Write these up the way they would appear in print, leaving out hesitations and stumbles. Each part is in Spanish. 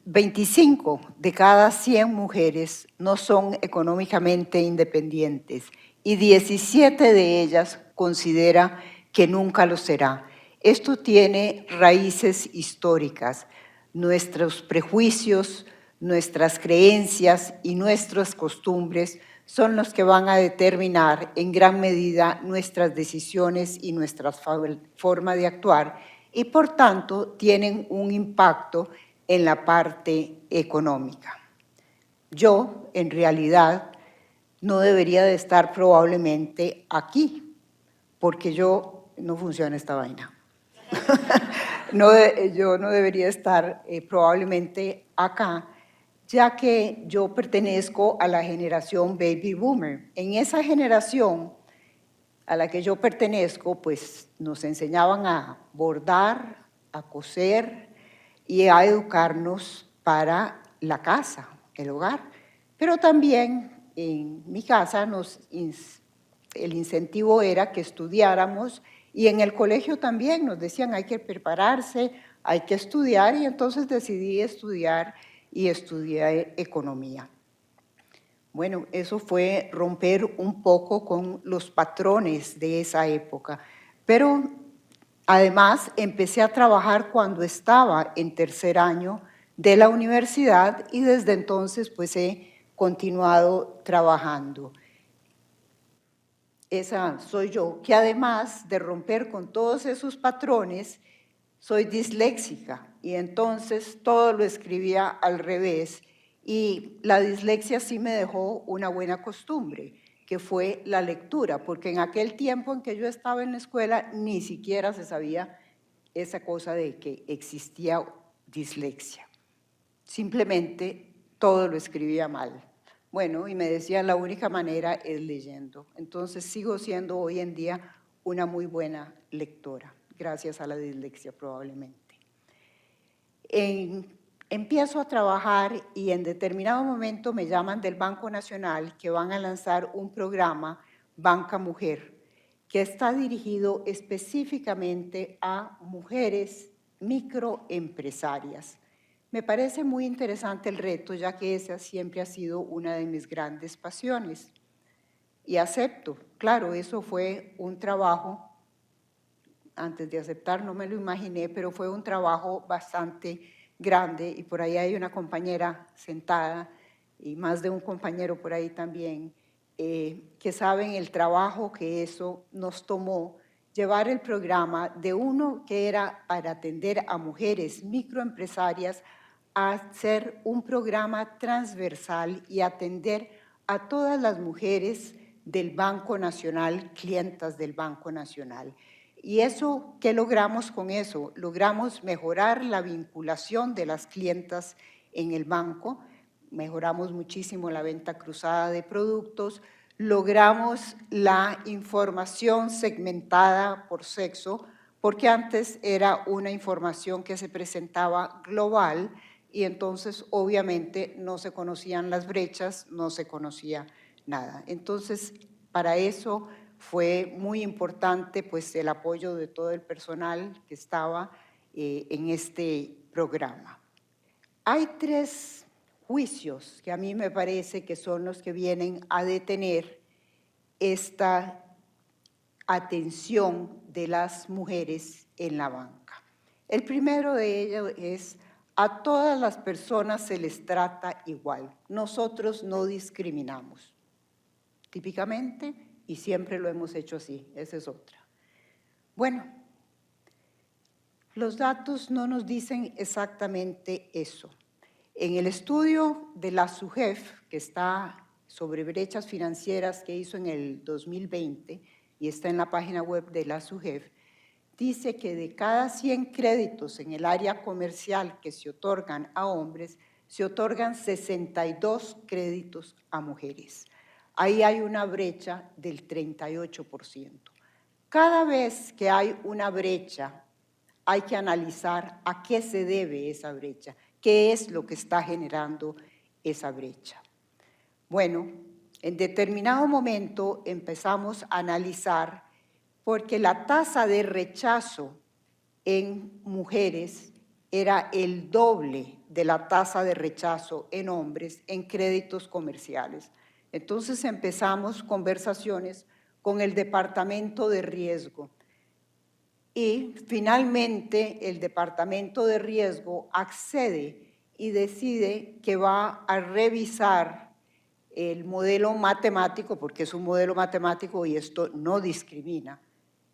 25 de cada 100 mujeres no son económicamente independientes y 17 de ellas considera que nunca lo será. Esto tiene raíces históricas. Nuestros prejuicios, nuestras creencias y nuestras costumbres son los que van a determinar en gran medida nuestras decisiones y nuestra forma de actuar y por tanto tienen un impacto en la parte económica. Yo, en realidad, no debería de estar probablemente aquí, porque no funciona esta vaina. Yo no debería estar probablemente acá, ya que yo pertenezco a la generación Baby Boomer. En esa generación a la que yo pertenezco, pues nos enseñaban a bordar, a coser y a educarnos para la casa, el hogar. Pero también en mi casa el incentivo era que estudiáramos y en el colegio también nos decían hay que prepararse, hay que estudiar y entonces decidí estudiar y estudié economía. Bueno, eso fue romper un poco con los patrones de esa época, pero además empecé a trabajar cuando estaba en tercer año de la universidad y desde entonces pues he continuado trabajando. Esa soy yo, que además de romper con todos esos patrones, soy disléxica y entonces todo lo escribía al revés. Y la dislexia sí me dejó una buena costumbre, que fue la lectura, porque en aquel tiempo en que yo estaba en la escuela ni siquiera se sabía esa cosa de que existía dislexia. Simplemente todo lo escribía mal. Bueno, y me decían la única manera es leyendo. Entonces sigo siendo hoy en día una muy buena lectora, gracias a la dislexia probablemente. Empiezo a trabajar y en determinado momento me llaman del Banco Nacional que van a lanzar un programa, Banca Mujer, que está dirigido específicamente a mujeres microempresarias. Me parece muy interesante el reto, ya que esa siempre ha sido una de mis grandes pasiones. Y acepto, claro, eso fue un trabajo, antes de aceptar no me lo imaginé, pero fue un trabajo bastante grande y por ahí hay una compañera sentada y más de un compañero por ahí también, que saben el trabajo que eso nos tomó, llevar el programa de uno que era para atender a mujeres microempresarias a hacer un programa transversal y atender a todas las mujeres del Banco Nacional, clientas del Banco Nacional. ¿Y eso qué logramos con eso? Logramos mejorar la vinculación de las clientas en el banco, mejoramos muchísimo la venta cruzada de productos, logramos la información segmentada por sexo, porque antes era una información que se presentaba global y entonces obviamente no se conocían las brechas, no se conocía nada. Entonces, para eso fue muy importante pues, el apoyo de todo el personal que estaba en este programa. Hay 3 juicios que a mí me parece que son los que vienen a detener esta atención de las mujeres en la banca. El primero de ellos es: a todas las personas se les trata igual. Nosotros no discriminamos. Típicamente, y siempre lo hemos hecho así, esa es otra. Bueno, los datos no nos dicen exactamente eso. En el estudio de la SUGEF, que está sobre brechas financieras que hizo en el 2020 y está en la página web de la SUGEF, dice que de cada 100 créditos en el área comercial que se otorgan a hombres, se otorgan 62 créditos a mujeres. Ahí hay una brecha del 38%. Cada vez que hay una brecha, hay que analizar a qué se debe esa brecha, qué es lo que está generando esa brecha. Bueno, en determinado momento empezamos a analizar porque la tasa de rechazo en mujeres era el doble de la tasa de rechazo en hombres en créditos comerciales. Entonces empezamos conversaciones con el departamento de riesgo y finalmente el departamento de riesgo accede y decide que va a revisar el modelo matemático, porque es un modelo matemático y esto no discrimina.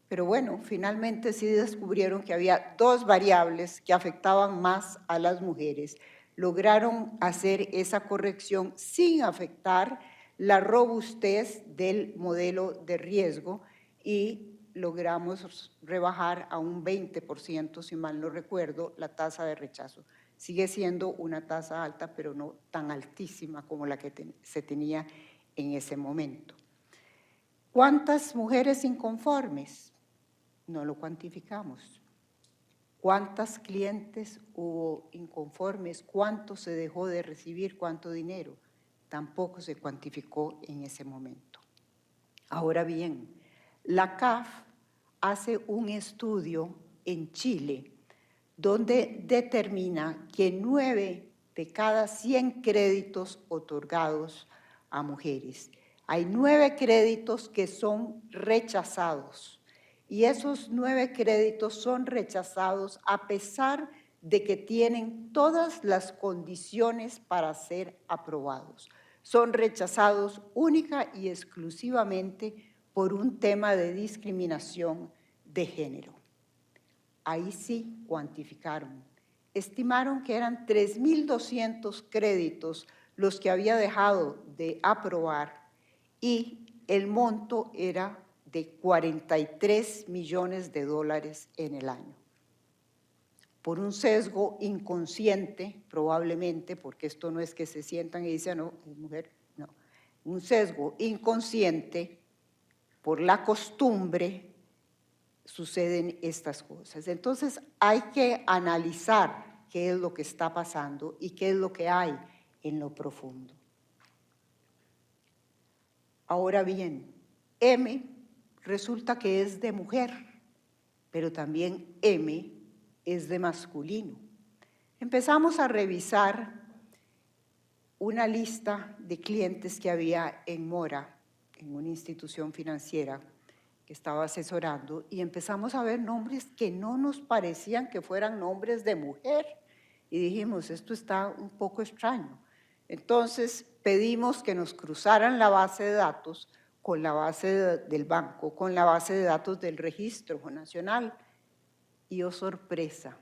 Pero bueno, finalmente sí descubrieron que había dos variables que afectaban más a las mujeres. Lograron hacer esa corrección sin afectar la robustez del modelo de riesgo y logramos rebajar a un 20%, si mal no recuerdo, la tasa de rechazo. Sigue siendo una tasa alta, pero no tan altísima como la que se tenía en ese momento. ¿Cuántas mujeres inconformes? No lo cuantificamos. ¿Cuántas clientes hubo inconformes? ¿Cuánto se dejó de recibir? ¿Cuánto dinero? Tampoco se cuantificó en ese momento. Ahora bien, la CAF hace un estudio en Chile donde determina que 9 de cada 100 créditos otorgados a mujeres, hay 9 créditos que son rechazados. Y esos 9 créditos son rechazados a pesar de que tienen todas las condiciones para ser aprobados. Son rechazados única y exclusivamente por un tema de discriminación de género. Ahí sí cuantificaron. Estimaron que eran 3.200 créditos los que había dejado de aprobar y el monto era de 43 millones de dólares en el año. Por un sesgo inconsciente, probablemente, porque esto no es que se sientan y dicen, no, es mujer, no. Un sesgo inconsciente, por la costumbre, suceden estas cosas. Entonces, hay que analizar qué es lo que está pasando y qué es lo que hay en lo profundo. Ahora bien, M resulta que es de mujer, pero también M es de masculino. Empezamos a revisar una lista de clientes que había en Mora, en una institución financiera que estaba asesorando, y empezamos a ver nombres que no nos parecían que fueran nombres de mujer. Y dijimos, esto está un poco extraño. Entonces pedimos que nos cruzaran la base de datos con la base del banco, con la base de datos del Registro Nacional. Y oh sorpresa,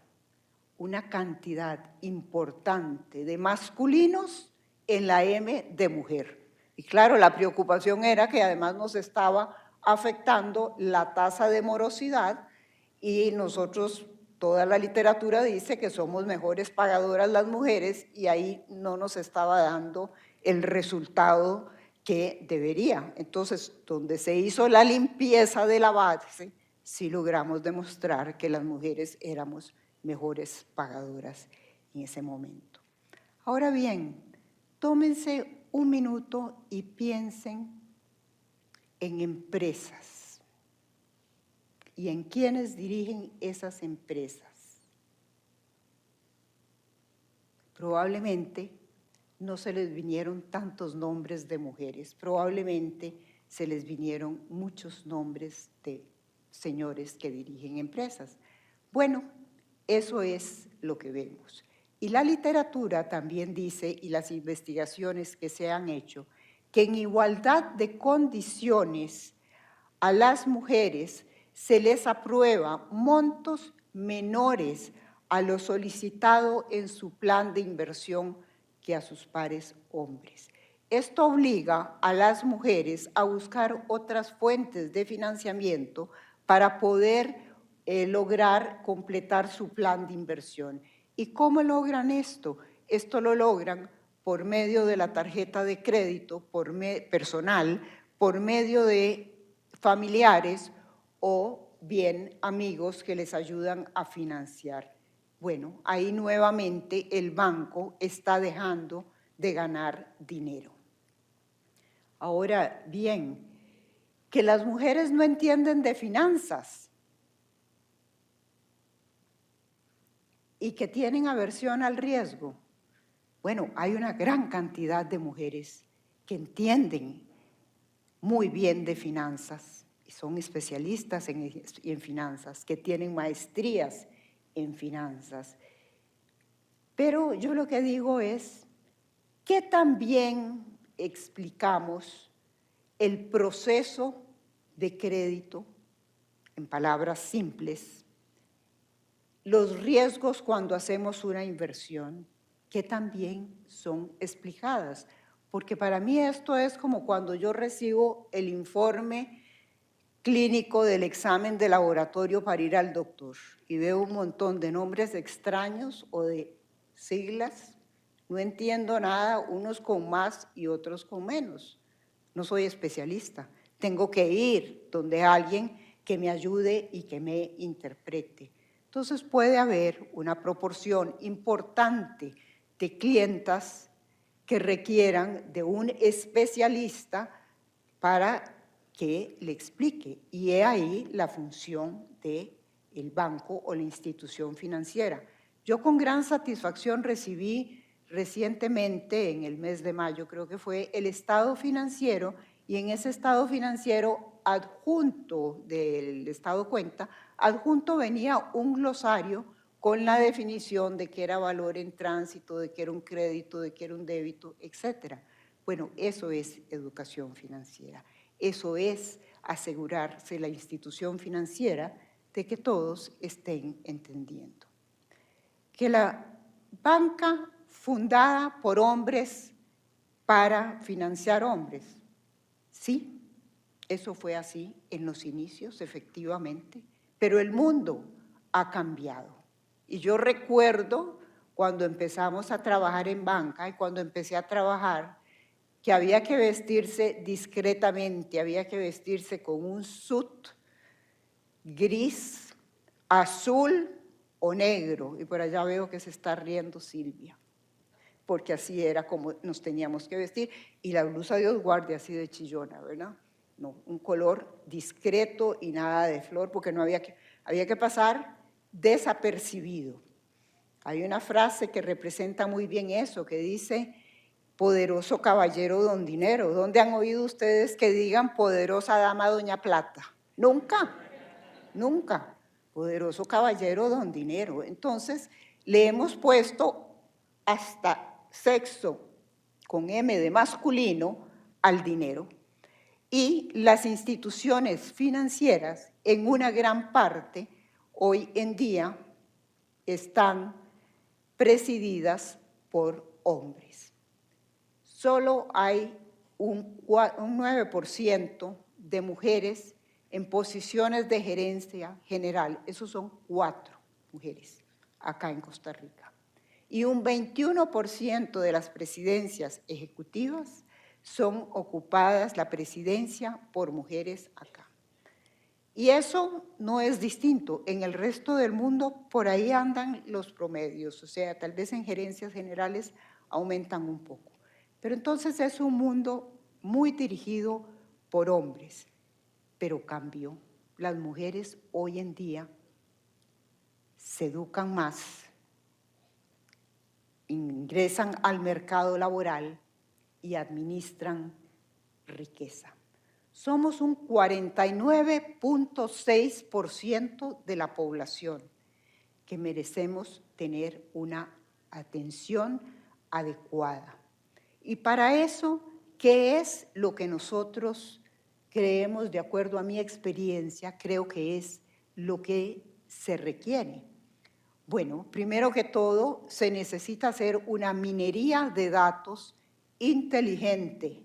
una cantidad importante de masculinos en la M de mujer. Y claro, la preocupación era que además nos estaba afectando la tasa de morosidad y nosotros, toda la literatura dice que somos mejores pagadoras las mujeres y ahí no nos estaba dando el resultado que debería. Entonces, donde se hizo la limpieza de la base, sí logramos demostrar que las mujeres éramos mejores pagadoras en ese momento. Ahora bien, tómense un minuto y piensen en empresas y en quienes dirigen esas empresas. Probablemente no se les vinieron tantos nombres de mujeres, probablemente se les vinieron muchos nombres de señores que dirigen empresas. Bueno, eso es lo que vemos. Y la literatura también dice, y las investigaciones que se han hecho, que en igualdad de condiciones a las mujeres se les aprueba montos menores a lo solicitado en su plan de inversión que a sus pares hombres. Esto obliga a las mujeres a buscar otras fuentes de financiamiento para poder lograr completar su plan de inversión. ¿Y cómo logran esto? Esto lo logran por medio de la tarjeta de crédito personal, por medio de familiares o bien amigos que les ayudan a financiar. Bueno, ahí nuevamente el banco está dejando de ganar dinero. Ahora bien, que las mujeres no entienden de finanzas y que tienen aversión al riesgo. Bueno, hay una gran cantidad de mujeres que entienden muy bien de finanzas y son especialistas en finanzas, que tienen maestrías en finanzas. Pero yo lo que digo es que también explicamos el proceso de crédito, en palabras simples, los riesgos cuando hacemos una inversión, que también son explicadas. Porque para mí esto es como cuando yo recibo el informe clínico del examen de laboratorio para ir al doctor y veo un montón de nombres extraños o de siglas, no entiendo nada, unos con más y otros con menos. No soy especialista, tengo que ir donde alguien que me ayude y que me interprete. Entonces puede haber una proporción importante de clientas que requieran de un especialista para que le explique. Y he ahí la función del banco o la institución financiera. Yo con gran satisfacción recibí recientemente, en el mes de mayo creo que fue, el estado financiero, y en ese estado financiero adjunto del estado cuenta, adjunto venía un glosario con la definición de qué era valor en tránsito, de qué era un crédito, de qué era un débito, etc. Bueno, eso es educación financiera. Eso es asegurarse la institución financiera de que todos estén entendiendo. Que la banca fundada por hombres para financiar hombres, sí, eso fue así en los inicios, efectivamente, pero el mundo ha cambiado. Y yo recuerdo cuando empezamos a trabajar en banca y cuando empecé a trabajar, que había que vestirse discretamente, había que vestirse con un suit gris, azul o negro. Y por allá veo que se está riendo Silvia, porque así era como nos teníamos que vestir. Y la blusa Dios guarde así de chillona, ¿verdad? No, un color discreto y nada de flor, porque no había que pasar desapercibido. Hay una frase que representa muy bien eso, que dice: poderoso caballero don dinero. ¿Dónde han oído ustedes que digan poderosa dama doña plata? Nunca, nunca. Poderoso caballero don dinero. Entonces, le hemos puesto hasta sexo con M de masculino al dinero. Y las instituciones financieras, en una gran parte, hoy en día, están presididas por hombres. Solo hay un 9% de mujeres en posiciones de gerencia general. Esos son 4 mujeres acá en Costa Rica. Y un 21% de las presidencias ejecutivas son ocupadas, la presidencia, por mujeres acá. Y eso no es distinto. En el resto del mundo, por ahí andan los promedios, o sea, tal vez en gerencias generales aumentan un poco. Pero entonces es un mundo muy dirigido por hombres, pero cambió. Las mujeres hoy en día se educan más, ingresan al mercado laboral y administran riqueza. Somos un 49.6% de la población que merecemos tener una atención adecuada. Y para eso, ¿qué es lo que nosotros creemos, de acuerdo a mi experiencia, creo que es lo que se requiere? Bueno, primero que todo, se necesita hacer una minería de datos inteligente,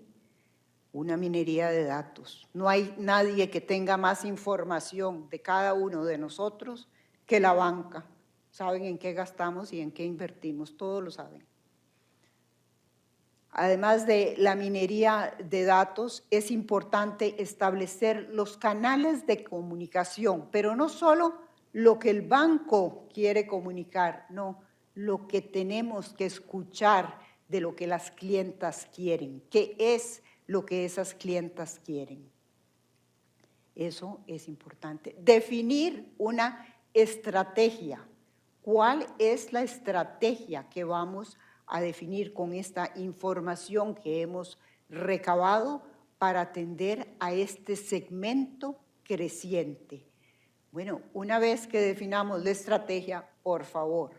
una minería de datos. No hay nadie que tenga más información de cada uno de nosotros que la banca. Saben en qué gastamos y en qué invertimos, todos lo saben. Además de la minería de datos, es importante establecer los canales de comunicación, pero no solo lo que el banco quiere comunicar, no, lo que tenemos que escuchar de lo que las clientas quieren, qué es lo que esas clientas quieren. Eso es importante. Definir una estrategia, ¿Cuál es la estrategia que vamos a definir con esta información que hemos recabado para atender a este segmento creciente? Bueno, una vez que definamos la estrategia, por favor,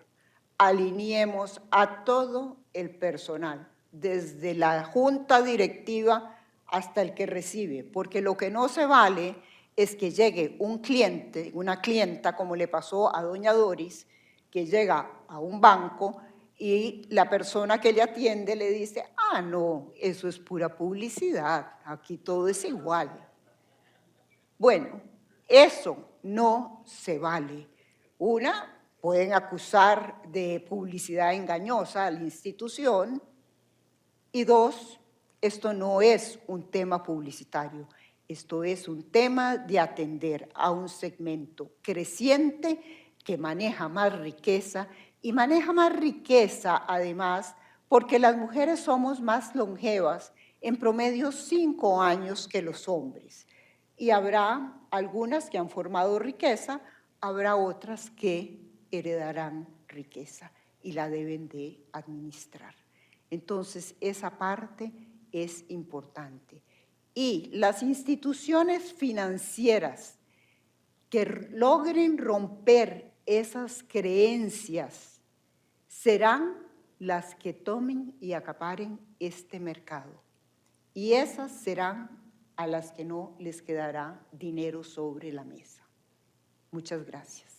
alineemos a todo el personal, desde la junta directiva hasta el que recibe, porque lo que no se vale es que llegue un cliente, una clienta, como le pasó a doña Doris, que llega a un banco y la persona que le atiende le dice, ah, no, eso es pura publicidad, aquí todo es igual. Bueno, eso no se vale. Una, pueden acusar de publicidad engañosa a la institución, y dos, esto no es un tema publicitario, esto es un tema de atender a un segmento creciente que maneja más riqueza, y maneja más riqueza además porque las mujeres somos más longevas, en promedio 5 años que los hombres. Y habrá algunas que han formado riqueza, habrá otras que heredarán riqueza y la deben de administrar. Entonces, esa parte es importante. Y las instituciones financieras que logren romper esas creencias serán las que tomen y acaparen este mercado. Y esas serán a las que no les quedará dinero sobre la mesa. Muchas gracias.